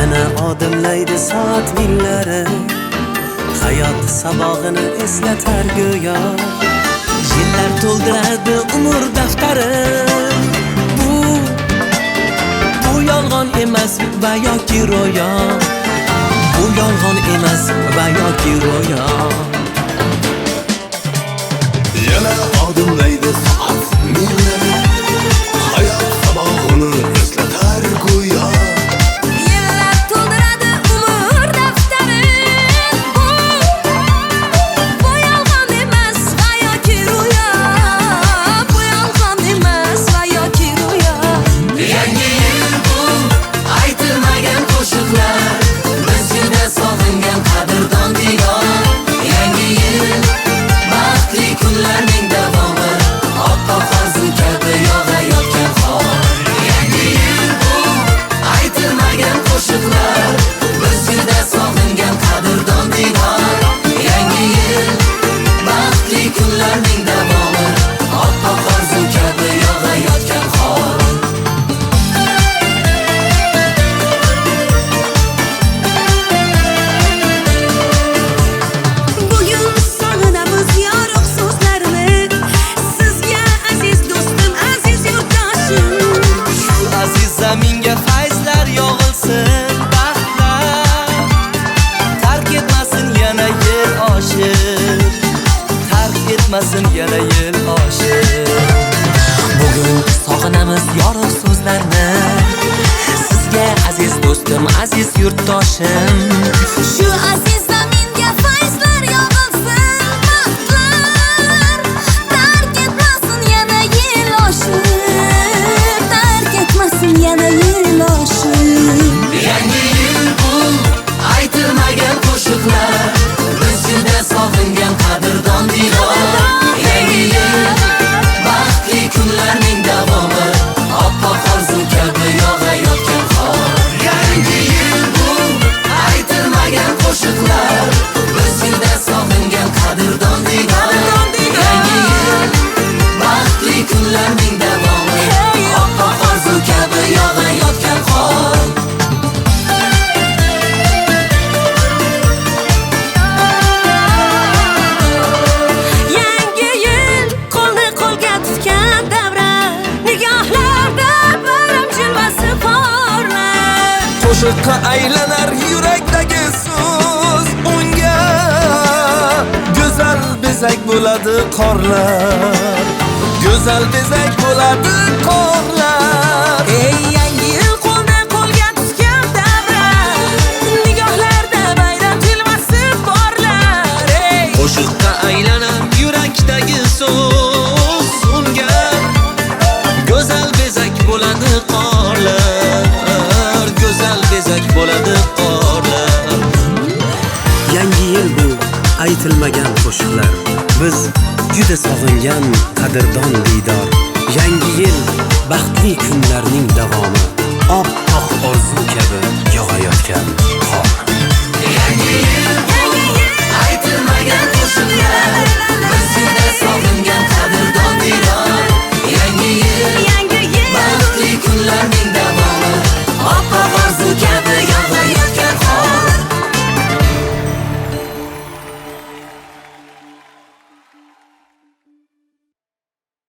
Yana odimlaydi soat millari, hayot sabog'ini eslatar go'yo. Yillar to'ldiradi umr daftarim. Bu yolg'on emas va yoki ro'yo. Bu yolg'on emas va yoki ro'yo. Yana odimlaydi soat millari, hayot sabog'ini eslatar go'yo. Yillar to'ldiradi umr daftarim. Bu yolg'on emas va yoki ro'yo. Bu yolg'on emas va yoki ro'yo. Yangi yil bu aytilmagan qo'shiqlar, biz juda sog'ingan qadrdon diyor. Yangi yil baxtli kunlarning davomi, oppoq qorsin kabi yog'ayotgan qor. Yangi yil bu aytilmagan qo'shiqlar, biz juda sog'ingan qadrdon diyor. Yangi yil baxtli kunlarning davomi, oppoq qorsin kabi yog'ayotgan qor. Bugun sog'inamiz yorug' so'zlarni, sizga aziz do'stim, aziz yurtdoshim. Shu aziz zaminga fayzlar yog'ilsin, baxtlar tark etmasin yana yil oshib, tark etmasin yana yil oshib. Bugun sog'inamiz yorug' so'zlarni, sizga aziz do'stim, aziz yurtdoshim. Shu aziz zaminga fayzlar yog'ilsin, baxtlar tark etmasin yana yil oshib, tark etmasin yana yil oshib. Yangi yil bu aytilmagan qo'shiqlar, biz juda sog'ingan qadrdon diyor. Yangi yil baxtli kunlarning davomi, oppoq qorsin kabi yog'ayotgan qor. Yangi yil bu aytilmagan qo'shiqlar, biz juda sog'ingan qadrdon diyor. Yangi yil baxtli kunlarning davomi, oppoq qorsin kabi yog'ayotgan qor. Yangi yil qo'lni qo'lga tutgan davra, nigohlarda bayram jilvasi porlar. Qo'shiqqa aylanar yurakdagi so'z, unga go'zal bezak bo'ladi qorlar, go'zal bezak bo'ladi qorlar. Ey yangi yil qo'lni qo'lga tutgan davra, nigohlarda bayram jilvasi porlar. Ey Qo'shiqqa aylanar yurakdagi so'z, unga go'zal bezak bo'ladi qorlar, go'zal bezak bo'ladi qorlar. Yangi yil bu aytilmagan qo'shiqlar, biz juda sog'ingan qadrdon diydor.